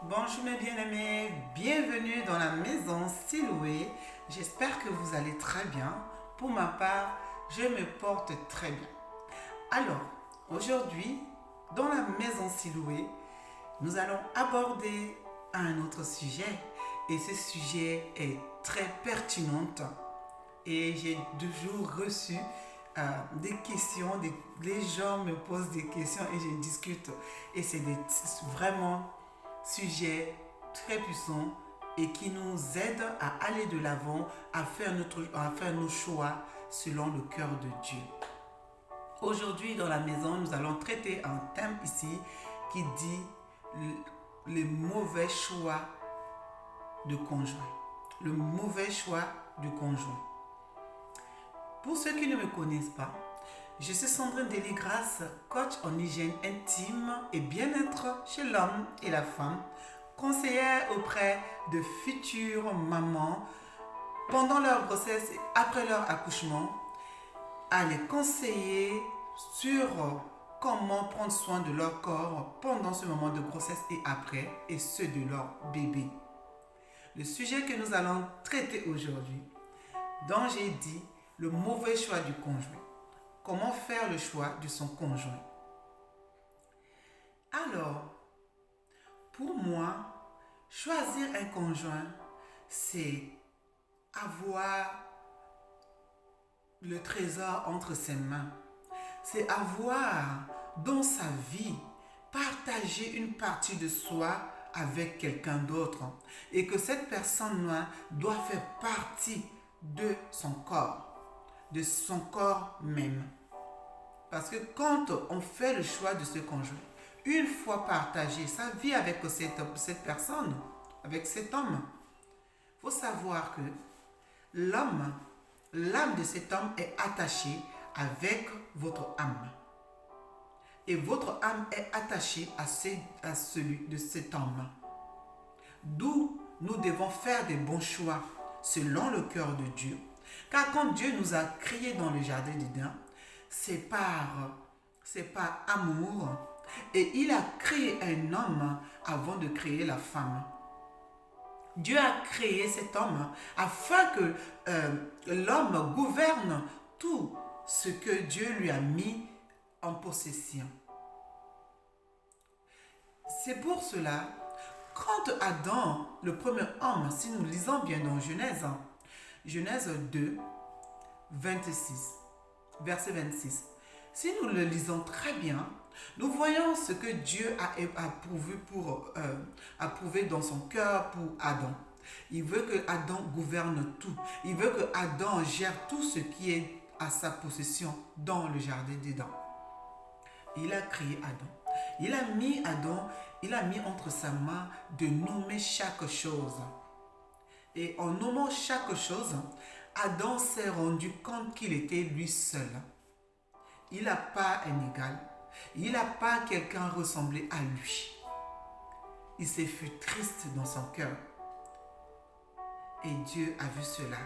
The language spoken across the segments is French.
Bonjour mes bien-aimés, bienvenue dans la maison Siloué. J'espère que vous allez très bien. Pour ma part, je me porte très bien. Alors, aujourd'hui, dans la maison Siloué, nous allons aborder un autre sujet. Et ce sujet est très pertinent. Et j'ai toujours reçu des questions, les gens me posent des questions et je discute. Et c'est vraiment sujets très puissants et qui nous aident à aller de l'avant, à faire nos choix selon le cœur de Dieu. Aujourd'hui, dans la maison, nous allons traiter un thème ici qui dit les mauvais choix de conjoint. Le mauvais choix du conjoint. Pour ceux qui ne me connaissent pas, je suis Sandrine Deligras, coach en hygiène intime et bien-être chez l'homme et la femme, conseillère auprès de futures mamans pendant leur grossesse et après leur accouchement, à les conseiller sur comment prendre soin de leur corps pendant ce moment de grossesse et après, et ceux de leur bébé. Le sujet que nous allons traiter aujourd'hui, dont j'ai dit le mauvais choix du conjoint. Comment faire le choix de son conjoint? Alors, pour moi, choisir un conjoint, c'est avoir le trésor entre ses mains. C'est avoir dans sa vie partager une partie de soi avec quelqu'un d'autre et que cette personne-là doit faire partie de son corps même. Parce que quand on fait le choix de ce conjoint, une fois partagé sa vie avec cette personne, avec cet homme, il faut savoir que l'âme de cet homme est attachée avec votre âme. Et votre âme est attachée à celui de cet homme. D'où nous devons faire des bons choix selon le cœur de Dieu. Car quand Dieu nous a créés dans le jardin d'Éden, c'est par amour. Et il a créé un homme avant de créer la femme. Dieu a créé cet homme afin que l'homme gouverne tout ce que Dieu lui a mis en possession. C'est pour cela, quand Adam, le premier homme, si nous lisons bien dans Genèse 2, 26, verset 26, si nous le lisons très bien, nous voyons ce que Dieu a prouvé dans son cœur pour Adam. Il veut que Adam gouverne tout. Il veut que Adam gère tout ce qui est à sa possession dans le jardin d'Éden. Il a créé Adam. Il a mis entre sa main de nommer chaque chose. Et en nommant chaque chose, Adam s'est rendu compte qu'il était lui seul. Il n'a pas un égal. Il n'a pas quelqu'un ressemblé à lui. Il s'est fait triste dans son cœur. Et Dieu a vu cela.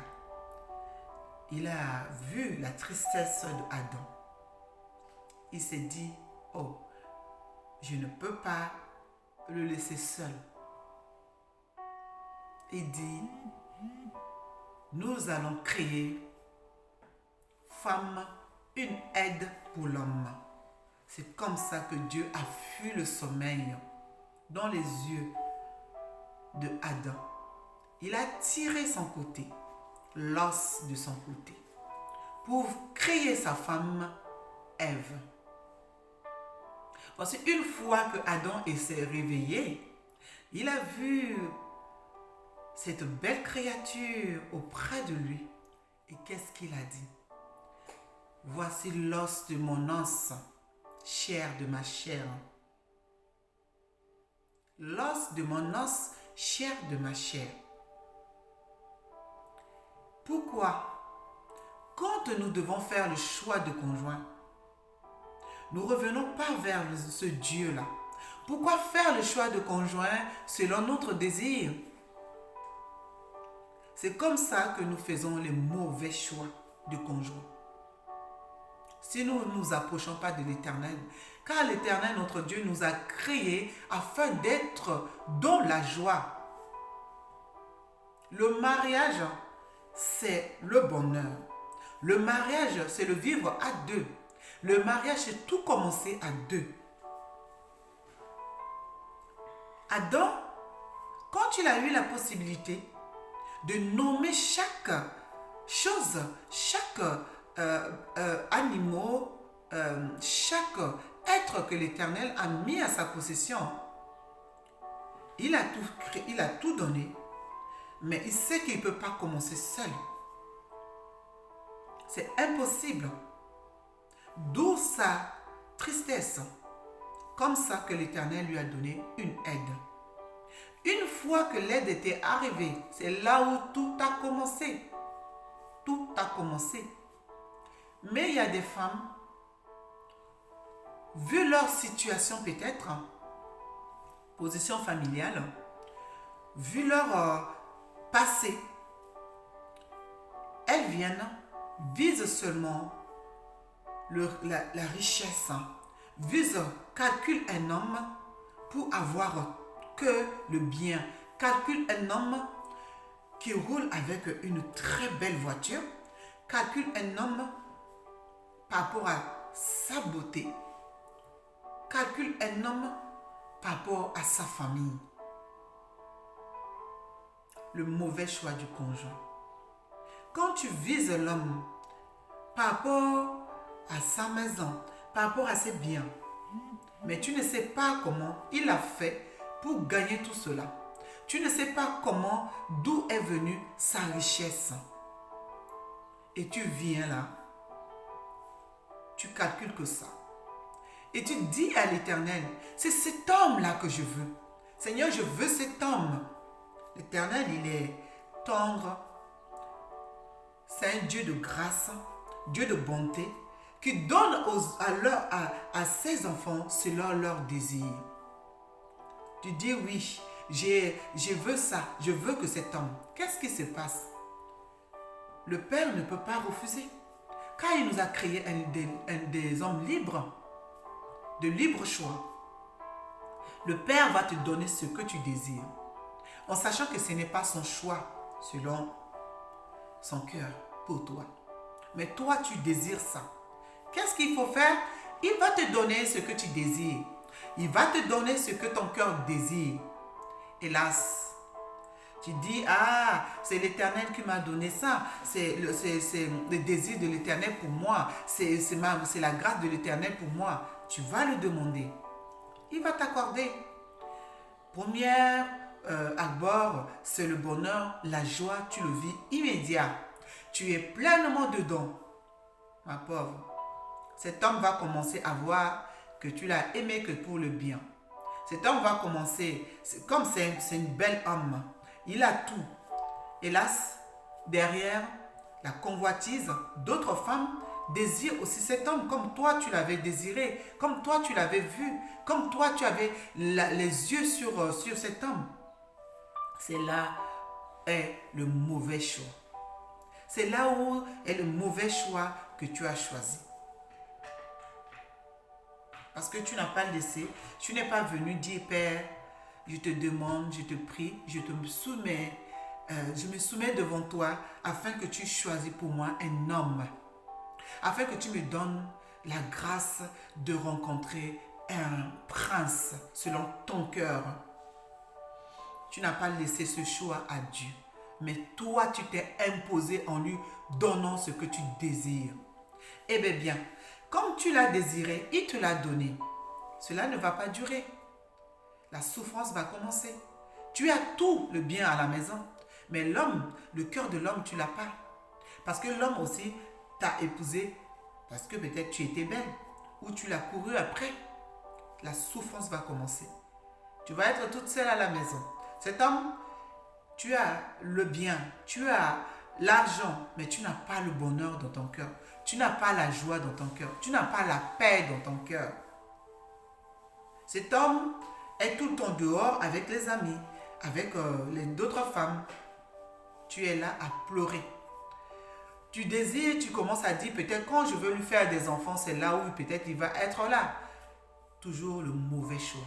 Il a vu la tristesse d'Adam. Il s'est dit, oh, je ne peux pas le laisser seul. Il dit, nous allons créer femme, une aide pour l'homme. C'est comme ça que Dieu a fui le sommeil dans les yeux de Adam. Il a tiré son côté, l'os de son côté, pour créer sa femme, Ève. Parce qu'une fois que Adam s'est réveillé, il a vu cette belle créature auprès de lui. Et qu'est-ce qu'il a dit? Voici l'os de mon os, chair de ma chair. L'os de mon os, chair de ma chair. Pourquoi? Quand nous devons faire le choix de conjoint, nous ne revenons pas vers ce Dieu-là. Pourquoi faire le choix de conjoint selon notre désir? C'est comme ça que nous faisons les mauvais choix de conjoint. Si nous ne nous approchons pas de l'Éternel, car l'Éternel, notre Dieu, nous a créés afin d'être dans la joie. Le mariage, c'est le bonheur. Le mariage, c'est le vivre à deux. Le mariage, c'est tout commencer à deux. Adam, quand il a eu la possibilité de nommer chaque chose, chaque animal, chaque être que l'Éternel a mis à sa possession, il a tout donné, mais il sait qu'il ne peut pas commencer seul. C'est impossible. D'où sa tristesse. Comme ça que l'Éternel lui a donné une aide. Une fois que l'aide était arrivée, c'est là où tout a commencé. Tout a commencé. Mais il y a des femmes, vu leur situation peut-être, position familiale, vu leur passé, elles viennent, visent seulement la richesse, visent, calculent un homme pour avoir que le bien, calculent un homme qui roule avec une très belle voiture, calculent un homme par rapport à sa beauté, calculent un homme par rapport à sa famille. Le mauvais choix du conjoint. Quand tu vises l'homme par rapport à sa maison, par rapport à ses biens, mais tu ne sais pas comment il a fait pour gagner tout cela. Tu ne sais pas comment, d'où est venue sa richesse. Et tu viens là, tu calcules que ça. Et tu dis à l'Éternel, c'est cet homme-là que je veux. Seigneur, je veux cet homme. L'Éternel, il est tendre. C'est un Dieu de grâce, Dieu de bonté, qui donne à ses enfants selon leur désir. Tu dis oui, je veux ça, je veux que cet homme. Qu'est-ce qui se passe? Le Père ne peut pas refuser, car il nous a créé des hommes libres, de libre choix. Le Père va te donner ce que tu désires, en sachant que ce n'est pas son choix selon son cœur pour toi. Mais toi, tu désires ça. Qu'est-ce qu'il faut faire? Il va te donner ce que tu désires. Il va te donner ce que ton cœur désire. Hélas, tu dis, ah, c'est l'Éternel qui m'a donné ça. C'est le désir de l'Éternel pour moi. C'est la grâce de l'Éternel pour moi. Tu vas le demander. Il va t'accorder. Première abord, c'est le bonheur, la joie, tu le vis immédiat. Tu es pleinement dedans, ma pauvre. Cet homme va commencer à voir que tu l'as aimé que pour le bien. Cet homme va commencer, comme c'est une belle homme, il a tout. Hélas, derrière la convoitise, d'autres femmes désirent aussi cet homme comme toi tu l'avais désiré, comme toi tu l'avais vu, comme toi tu avais les yeux sur cet homme. C'est là est le mauvais choix. C'est là où est le mauvais choix que tu as choisi. Parce que tu n'as pas laissé, tu n'es pas venu dire, Père, je te demande, je te prie, je me soumets devant toi afin que tu choisis pour moi un homme. Afin que tu me donnes la grâce de rencontrer un prince selon ton cœur. Tu n'as pas laissé ce choix à Dieu. Mais toi, tu t'es imposé en lui, donnant ce que tu désires. Eh bien, comme tu l'as désiré, il te l'a donné. Cela ne va pas durer. La souffrance va commencer. Tu as tout le bien à la maison. Mais l'homme, le cœur de l'homme, tu ne l'as pas. Parce que l'homme aussi t'a épousé parce que peut-être tu étais belle. Ou tu l'as couru après. La souffrance va commencer. Tu vas être toute seule à la maison. Cet homme, tu as le bien, tu as l'argent, mais tu n'as pas le bonheur dans ton cœur. Tu n'as pas la joie dans ton cœur. Tu n'as pas la paix dans ton cœur. Cet homme est tout le temps dehors avec les amis, avec d'autres femmes. Tu es là à pleurer. Tu désires, tu commences à dire peut-être quand je veux lui faire des enfants, c'est là où peut-être il va être là. toujours le mauvais choix.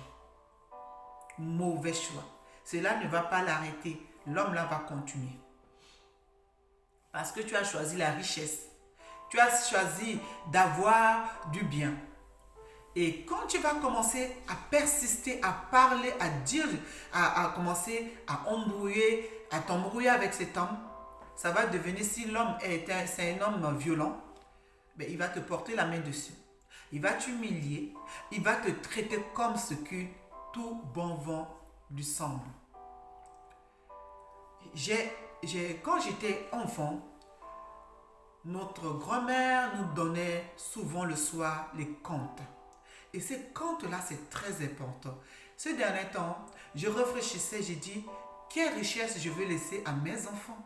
Mauvais choix. Cela ne va pas l'arrêter. L'homme là va continuer. Parce que tu as choisi la richesse. Tu as choisi d'avoir du bien. Et quand tu vas commencer à persister, à parler, à dire, à commencer à embrouiller, à t'embrouiller avec cet homme, ça va devenir, si l'homme c'est un homme violent, ben, il va te porter la main dessus. Il va t'humilier. Il va te traiter comme ce que tout bon vent lui semble. Quand j'étais enfant, notre grand-mère nous donnait souvent le soir les contes. Et ces contes-là, c'est très important. Ce dernier temps, je réfléchissais, j'ai dit, quelle richesse je veux laisser à mes enfants?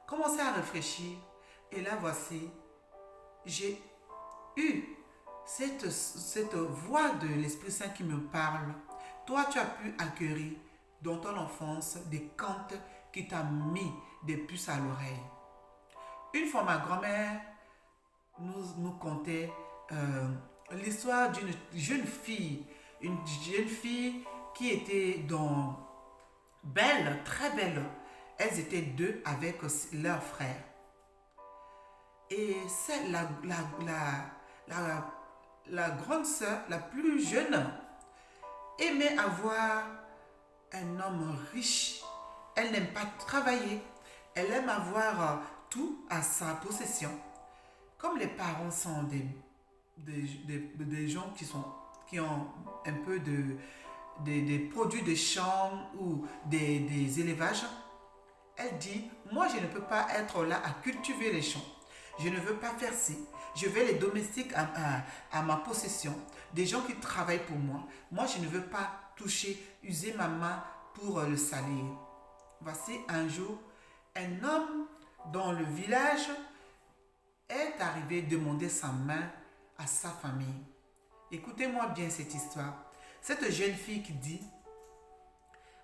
Commencez à réfléchir. Et là, voici, j'ai eu cette voix de l'Esprit Saint qui me parle. Toi, tu as pu acquérir dans ton enfance des contes qui t'ont mis des puces à l'oreille. Une fois, ma grand-mère nous contait l'histoire d'une jeune fille. Une jeune fille qui était belle, très belle. Elles étaient deux avec leur frère. Et c'est la grande sœur, la plus jeune, aimait avoir un homme riche. Elle n'aime pas travailler. Elle aime avoir tout à sa possession. Comme les parents sont des gens qui ont un peu des produits de champs ou des élevages, elle dit, moi je ne peux pas être là à cultiver les champs. Je ne veux pas faire ci. Je veux les domestiques à ma possession. Des gens qui travaillent pour moi. Moi, je ne veux pas toucher, user ma main pour le salir. Voici un jour, un homme dans le village est arrivé demander sa main à sa famille. Écoutez-moi bien cette histoire. Cette jeune fille qui dit,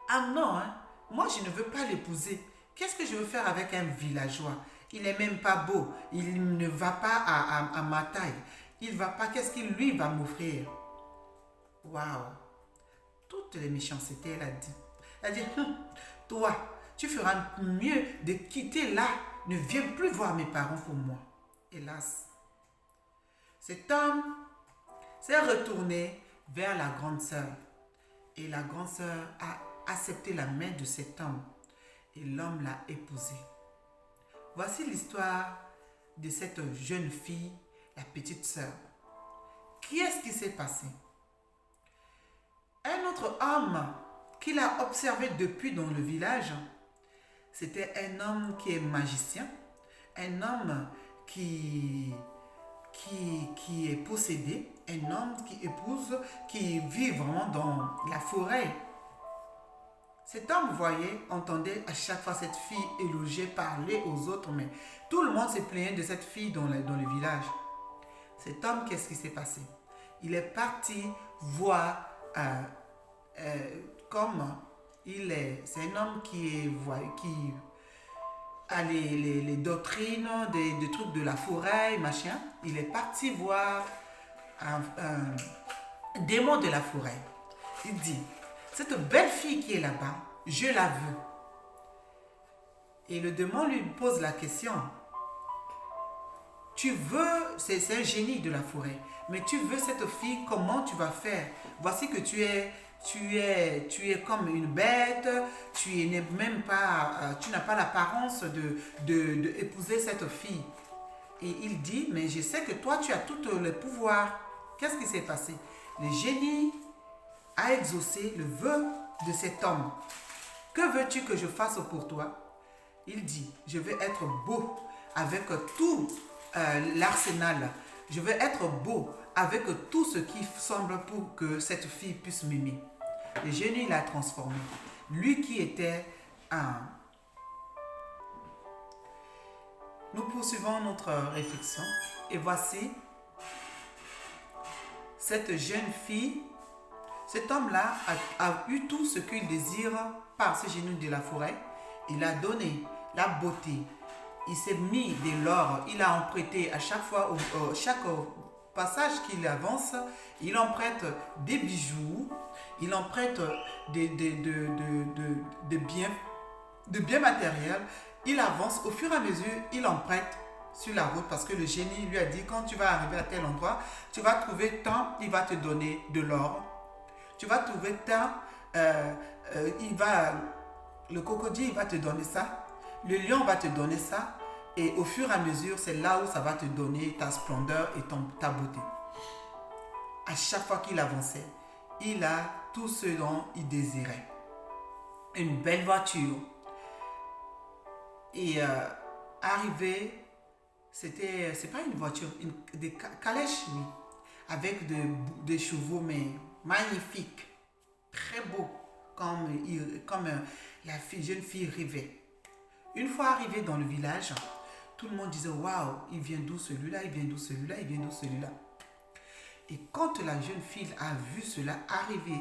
ah non, hein, moi je ne veux pas l'épouser. Qu'est-ce que je veux faire avec un villageois? Il n'est même pas beau. Il ne va pas à ma taille. Il ne va pas. Qu'est-ce qu'il lui va m'offrir? Waouh! Toutes les méchancetés, elle a dit. Elle a dit, toi, tu feras mieux de quitter là. Ne viens plus voir mes parents pour moi. Hélas. Cet homme s'est retourné vers la grande sœur. Et la grande sœur a accepté la main de cet homme. Et l'homme l'a épousé. Voici l'histoire de cette jeune fille, la petite sœur. Qu'est-ce qui s'est passé? Un autre homme qu'il a observé depuis dans le village, c'était un homme qui est magicien, un homme qui est possédé, un homme qui épouse, qui vit vraiment dans la forêt. Cet homme voyait, entendait à chaque fois cette fille éloger, parler aux autres, mais tout le monde se plaignait de cette fille dans le village. Cet homme, qu'est-ce qui s'est passé? Il est parti voir comme il est. C'est un homme qui a les doctrines, des trucs de la forêt, machin. Il est parti voir un démon de la forêt. Il dit, cette belle fille qui est là-bas, je la veux. Et le démon lui pose la question. Tu veux, c'est un génie de la forêt, mais tu veux cette fille, comment tu vas faire? Voici que tu es comme une bête, tu n'es même pas, tu n'as pas l'apparence de épouser cette fille. Et il dit, mais je sais que toi, tu as tout le pouvoir. Qu'est-ce qui s'est passé? Le génie a exaucé le vœu de cet homme. Que veux-tu que je fasse pour toi? Il dit, je veux être beau avec tout l'arsenal. Je veux être beau avec tout ce qui semble pour que cette fille puisse m'aimer. Le génie l'a transformé. Lui qui était un... Nous poursuivons notre réflexion. Et voici cette jeune fille. Cet homme-là a eu tout ce qu'il désire par ce génie de la forêt. Il a donné la beauté. Il s'est mis de l'or. Il a emprunté à chaque fois, chaque passage qu'il avance, il emprunte des bijoux, il emprunte des biens matériels. Il avance, au fur et à mesure, il emprunte sur la route parce que le génie lui a dit quand tu vas arriver à tel endroit, tu vas trouver tant, il va te donner de l'or. Tu vas trouver tant, le crocodile il va te donner ça, le lion va te donner ça, et au fur et à mesure, c'est là où ça va te donner ta splendeur et ta beauté. À chaque fois qu'il avançait, il a tout ce dont il désirait. Une belle voiture. Et arrivé, c'est pas une voiture, des calèches, oui, avec des chevaux, mais magnifiques, très beaux, comme la jeune fille rêvait. Une fois arrivé dans le village, tout le monde disait waouh, il vient d'où celui-là, il vient d'où celui-là, il vient d'où celui-là. Et quand la jeune fille a vu cela arriver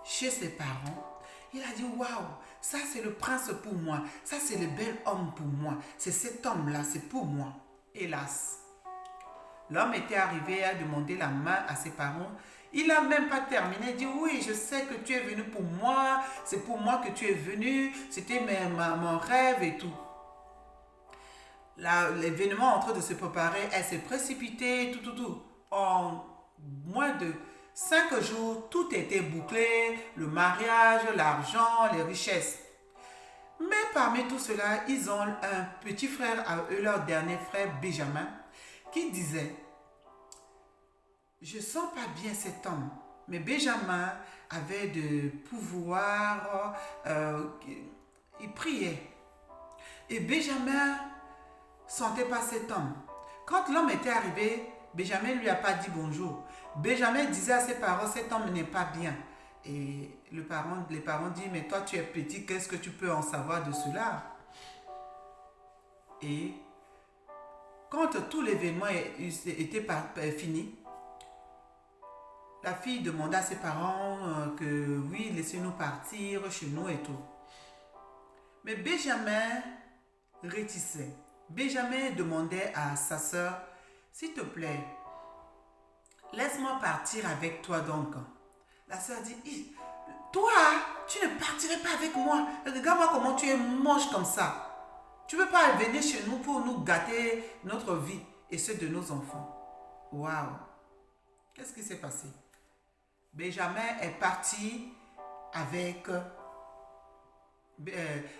chez ses parents, il a dit waouh, ça c'est le prince pour moi, ça c'est le bel homme pour moi, c'est cet homme-là, c'est pour moi. Hélas, l'homme était arrivé à demander la main à ses parents. Il n'a même pas terminé. Il dit oui, je sais que tu es venu pour moi, c'est pour moi que tu es venu, c'était mon rêve et tout. L'événement en train de se préparer, elle s'est précipitée, tout. En moins de 5 jours, tout était bouclé, le mariage, l'argent, les richesses. Mais parmi tout cela, ils ont un petit frère à eux, leur dernier frère Benjamin, qui disait je sens pas bien cet homme. Mais Benjamin avait de pouvoir, il priait. Et Benjamin sentait pas cet homme. Quand l'homme était arrivé, Benjamin ne lui a pas dit bonjour. Benjamin disait à ses parents, cet homme n'est pas bien. Et les parents disent, mais toi tu es petit, qu'est-ce que tu peux en savoir de cela? Et quand tout l'événement était fini, la fille demanda à ses parents que oui, laissez-nous partir chez nous et tout. Mais Benjamin réticait. Benjamin demandait à sa sœur, s'il te plaît, laisse-moi partir avec toi donc. La sœur dit, toi, tu ne partirais pas avec moi. Regarde-moi comment tu es moche comme ça. Tu ne peux pas venir chez nous pour nous gâter notre vie et ceux de nos enfants. Waouh! Qu'est-ce qui s'est passé? Benjamin est parti avec...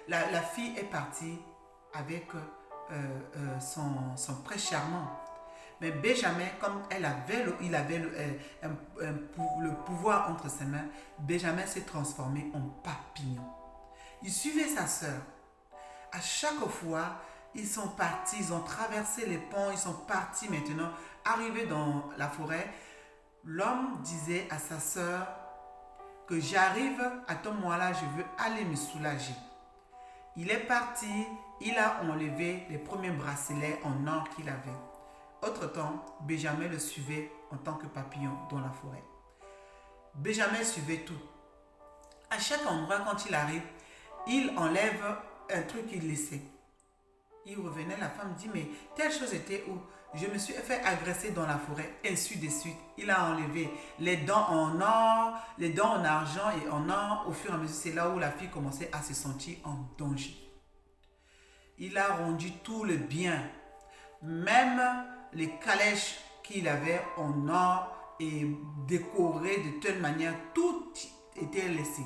la fille est partie avec son prince charmant. Mais Benjamin, comme il avait le pouvoir entre ses mains, Benjamin s'est transformé en papillon. Il suivait sa sœur. À chaque fois, ils sont partis, ils ont traversé les ponts, ils sont partis maintenant, arrivés dans la forêt. L'homme disait à sa sœur que j'arrive à ton moment-là, je veux aller me soulager. Il est parti, il a enlevé les premiers bracelets en or qu'il avait. Autre temps, Benjamin le suivait en tant que papillon dans la forêt. Benjamin suivait tout. À chaque endroit, quand il arrive, il enlève un truc qu'il laissait. Il revenait, la femme dit, mais telle chose était où? Je me suis fait agresser dans la forêt, ainsi de suite. Il a enlevé les dents en or, les dents en argent et en or. Au fur et à mesure, c'est là où la fille commençait à se sentir en danger. Il a rendu tout le bien, même les calèches qu'il avait en or et décorées de telle manière, tout était laissé.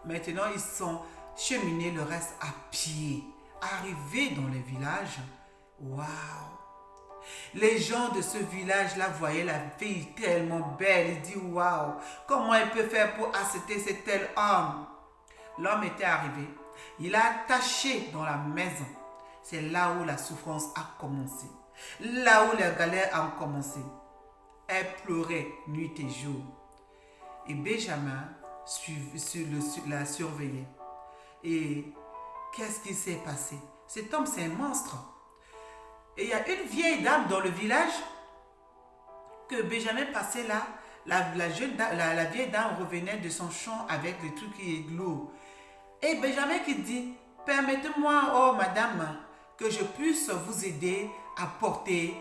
Maintenant, ils sont cheminés le reste à pied. Arrivés dans les villages, waouh! Les gens de ce village-là voyaient la fille tellement belle. Ils disent waouh! Comment elle peut faire pour accepter ce tel homme? L'homme était arrivé. Il a attaché dans la maison. C'est là où la souffrance a commencé. Là où les galères ont commencé. Elle pleurait nuit et jour. Et Benjamin la surveillait. Et qu'est-ce qui s'est passé? Cet homme, c'est un monstre. Et il y a une vieille dame dans le village que Benjamin passait là. La vieille dame revenait de son champ avec le truc qui est lourd. Et Benjamin qui dit, permettez-moi, oh madame, que je puisse vous aider à porter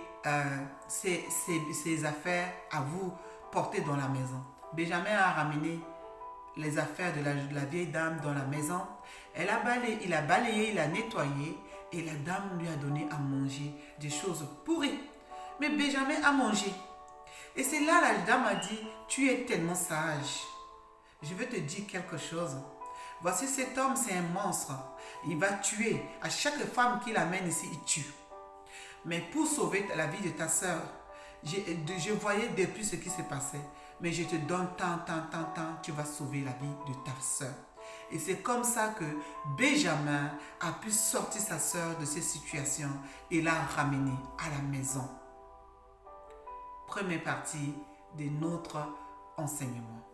ses affaires à vous porter dans la maison. Benjamin a ramené les affaires de la vieille dame dans la maison. Il a balayé, il a nettoyé et la dame lui a donné à manger des choses pourries. Mais Benjamin a mangé. Et c'est là la dame a dit, tu es tellement sage. Je veux te dire quelque chose. Voici cet homme, c'est un monstre. Il va tuer. À chaque femme qu'il amène ici, il tue. Mais pour sauver la vie de ta soeur, je voyais depuis ce qui se passait. Mais je te donne tant, tu vas sauver la vie de ta soeur. Et c'est comme ça que Benjamin a pu sortir sa soeur de cette situation et l'a ramenée à la maison. Première partie de notre enseignement.